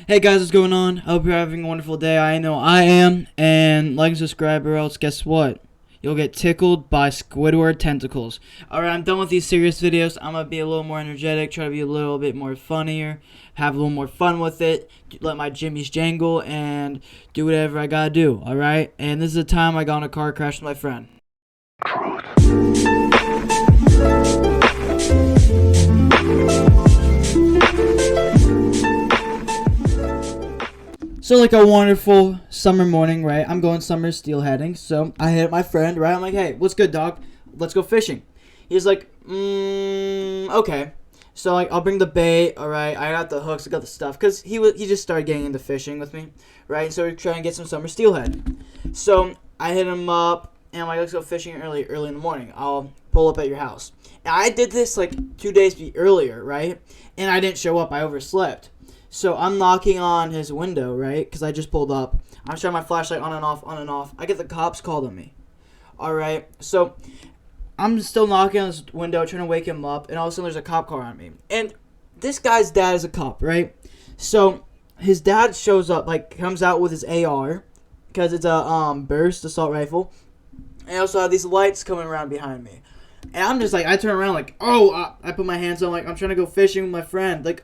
Hey guys, what's going on? I hope you're having a wonderful day. I know I am. And like and subscribe, or else guess what? You'll get tickled by Squidward tentacles. Alright, I'm done with these serious videos. I'm going to be a little more energetic, try to be a little bit more funnier, have a little more fun with it, let my jimmies jangle, and do whatever I gotta do. Alright? And this is the time I got in a car crash with my friend. So like a wonderful summer morning, right? I'm going summer steelheading, so I hit my friend, right? I'm like, hey, what's good, dog? Let's go fishing. He's like, okay. So like, I'll bring the bait, all right? I got the hooks, I got the stuff, cause he just started getting into fishing with me, right? So we're trying to get some summer steelhead. So I hit him up, and I'm like, let's go fishing early in the morning. I'll pull up at your house. And I did this like 2 days earlier, right? And I didn't show up. I overslept. So I'm knocking on his window, right? Because I just pulled up. I'm showing my flashlight on and off. I get the cops called on me. All right. So I'm still knocking on his window, trying to wake him up. And all of a sudden, there's a cop car on me. And this guy's dad is a cop, right? So his dad shows up, like, comes out with his AR. Because it's a burst assault rifle. And I also have these lights coming around behind me. And I'm just like, I turn around like, I put my hands on, like, I'm trying to go fishing with my friend. Like,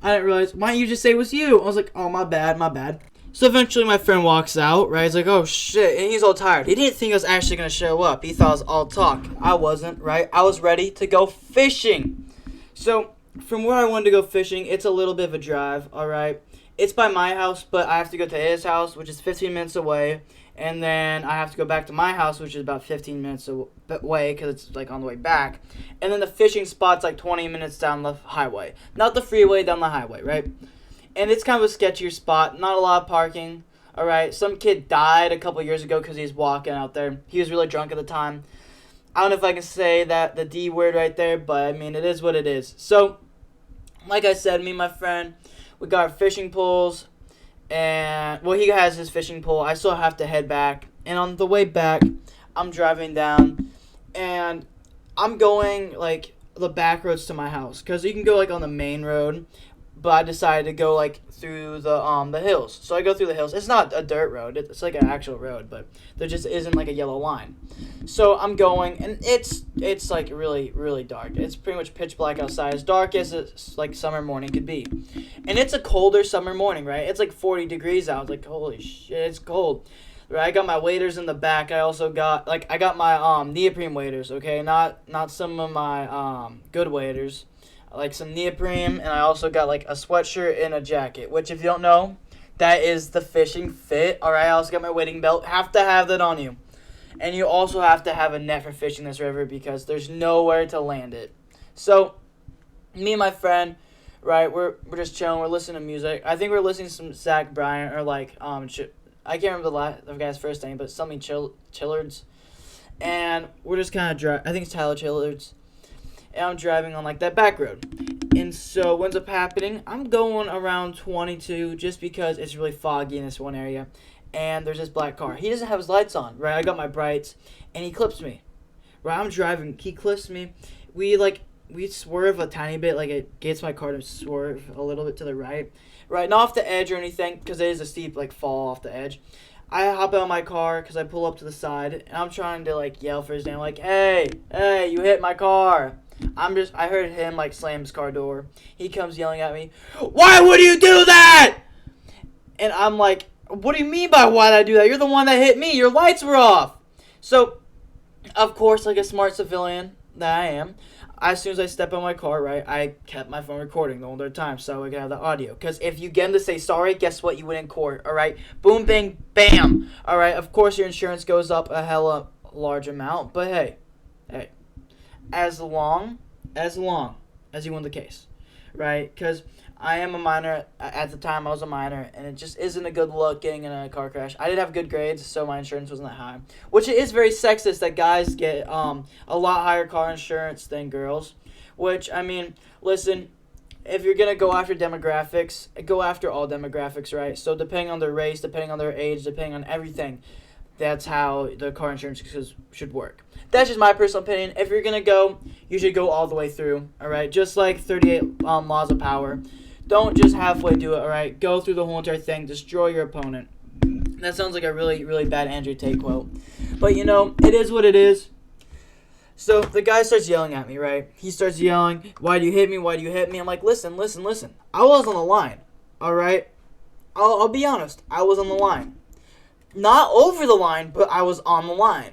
I didn't realize. Why didn't you just say it was you? I was like, oh, my bad. So eventually my friend walks out, right? He's like, oh, shit. And he's all tired. He didn't think I was actually going to show up. He thought I was all talk. I wasn't, right? I was ready to go fishing. So from where I wanted to go fishing, it's a little bit of a drive, all right? It's by my house, but I have to go to his house, which is 15 minutes away. And then I have to go back to my house, which is about 15 minutes away because it's like on the way back. And then the fishing spot's like 20 minutes down the highway. Not the freeway, down the highway, right? And it's kind of a sketchier spot. Not a lot of parking, all right? Some kid died a couple years ago because he was walking out there. He was really drunk at the time. I don't know if I can say that, the D word right there, but I mean, it is what it is. So, like I said, me and my friend, we got our fishing poles. And, well, he has his fishing pole. I still have to head back. And on the way back, I'm driving down. And I'm going, like, the back roads to my house. Because you can go, like, on the main road. But I decided to go, like, through the hills. So I go through the hills. It's not a dirt road. It's like an actual road. But there just isn't, like, a yellow line. So I'm going. And it's like, really, really dark. It's pretty much pitch black outside. As dark as a, like, summer morning could be. And it's a colder summer morning, right? It's like 40 degrees out. Like, holy shit, it's cold. Right, I got my waders in the back. I also got, like, I got my neoprene waders, okay? Not some of my good waders. Like some neoprene, and I also got, like, a sweatshirt and a jacket, which, if you don't know, that is the fishing fit. All right, I also got my wading belt. Have to have that on you. And you also have to have a net for fishing this river because there's nowhere to land it. So, me and my friend, right, we're just chilling. We're listening to music. I think we're listening to some Zach Bryan or, like, I can't remember the guy's first name, but something Chillards. And we're just kind of driving. I think it's Tyler Chillards. And I'm driving on, like, that back road. And so what ends up happening, I'm going around 22 just because it's really foggy in this one area. And there's this black car. He doesn't have his lights on, right? I got my brights. And he clips me. Right, I'm driving. He clips me. We swerve a tiny bit. Like, it gets my car to swerve a little bit to the right. Right, not off the edge or anything because it is a steep, like, fall off the edge. I hop out of my car because I pull up to the side. And I'm trying to, like, yell for his name. Like, hey, you hit my car. I heard him, like, slam his car door. He comes yelling at me, why would you do that? And I'm like, what do you mean by why did I do that? You're the one that hit me. Your lights were off. So, of course, like a smart civilian that I am, as soon as I step in my car, right, I kept my phone recording the whole entire time so I could have the audio. Because if you get him to say sorry, guess what? You win in court, all right? Boom, bang, bam. All right, of course, your insurance goes up a hella large amount. But, hey. As long as you win the case, right? Because I am a minor. At the time, I was a minor, and it just isn't a good look getting in a car crash. I did have good grades, so my insurance wasn't that high. Which it is very sexist that guys get a lot higher car insurance than girls. Which, I mean, listen, if you're going to go after demographics, go after all demographics, right? So depending on their race, depending on their age, depending on everything, that's how the car insurance should work. That's just my personal opinion. If you're going to go, you should go all the way through, all right? Just like 38 laws of power. Don't just halfway do it, alright? Go through the whole entire thing. Destroy your opponent. That sounds like a really, really bad Andrew Tate quote. But, you know, it is what it is. So the guy starts yelling at me, right? He starts yelling, why do you hit me? Why do you hit me? I'm like, listen. I was on the line, alright? I'll be honest. I was on the line. Not over the line, but I was on the line.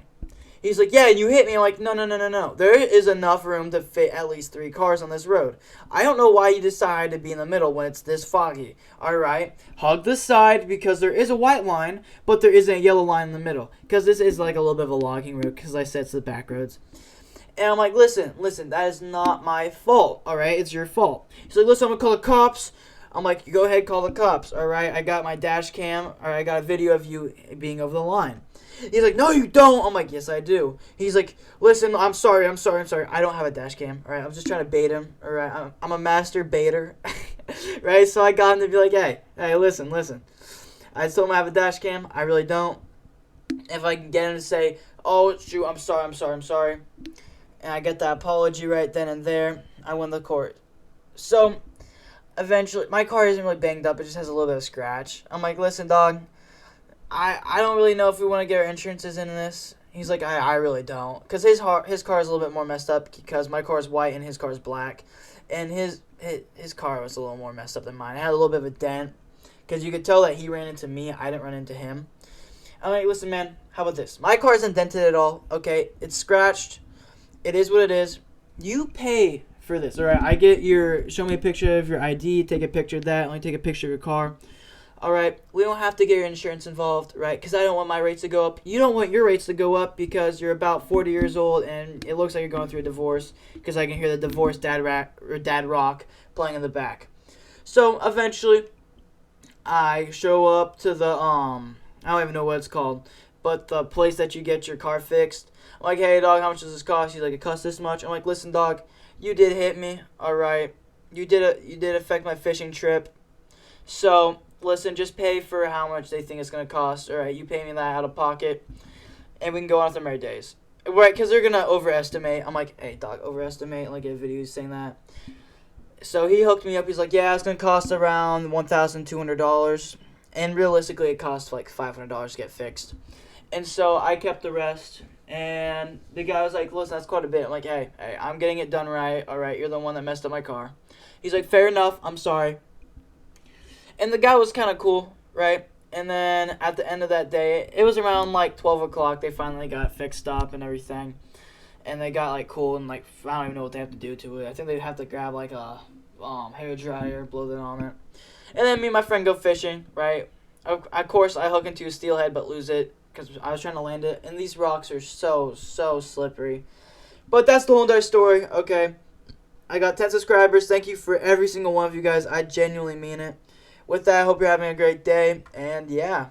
He's like, yeah, you hit me. I'm like, no. There is enough room to fit at least 3 cars on this road. I don't know why you decide to be in the middle when it's this foggy. Alright? Hug the side because there is a white line, but there isn't a yellow line in the middle. Because this is like a little bit of a logging road because I said it's the back roads. And I'm like, listen, that is not my fault. Alright? It's your fault. He's like, listen, I'm going to call the cops. I'm like, you go ahead, call the cops. Alright? I got my dash cam. Alright? I got a video of you being over the line. He's like, no, you don't. I'm like, yes, I do. He's like, listen, I'm sorry. I don't have a dash cam. All right, I'm just trying to bait him. All right, I'm a master baiter. Right, so I got him to be like, hey, listen. I told him I have a dash cam. I really don't. If I can get him to say, oh, it's true, I'm sorry. And I get that apology right then and there, I win the court. So, eventually, my car isn't really banged up. It just has a little bit of scratch. I'm like, listen, dog. I don't really know if we want to get our insurances into this. He's like, I really don't. Because his car is a little bit more messed up because my car is white and his car is black. And his car was a little more messed up than mine. It had a little bit of a dent. Because you could tell that he ran into me. I didn't run into him. I'm like, listen, man, how about this? My car isn't dented at all. Okay, it's scratched. It is what it is. You pay for this. All right, I get show me a picture of your ID. Take a picture of that. Only take a picture of your car. Alright, we don't have to get your insurance involved, right? Because I don't want my rates to go up. You don't want your rates to go up because you're about 40 years old and it looks like you're going through a divorce because I can hear the divorce dad rock playing in the back. So, eventually, I show up to the, I don't even know what it's called, but the place that you get your car fixed. I'm like, hey, dog, how much does this cost? He's like, it costs this much. I'm like, listen, dog, you did hit me, alright? You did affect my fishing trip. So, listen, just pay for how much they think it's going to cost. All right, you pay me that out of pocket, and we can go on with our merry days. Right, because they're going to overestimate. I'm like, hey, dog, overestimate? Like, a video saying that. So he hooked me up. He's like, yeah, it's going to cost around $1,200. And realistically, it costs like $500 to get fixed. And so I kept the rest. And the guy was like, listen, that's quite a bit. I'm like, hey, I'm getting it done right. All right, you're the one that messed up my car. He's like, fair enough. I'm sorry. And the guy was kind of cool, right? And then at the end of that day, it was around like 12 o'clock. They finally got fixed up and everything. And they got like cool and like, I don't even know what they have to do to it. I think they have to grab like a hair dryer, blow that on it. And then me and my friend go fishing, right? Of course, I hook into a steelhead but lose it because I was trying to land it. And these rocks are so slippery. But that's the whole entire story, okay? I got 10 subscribers. Thank you for every single one of you guys. I genuinely mean it. With that, I hope you're having a great day, and yeah.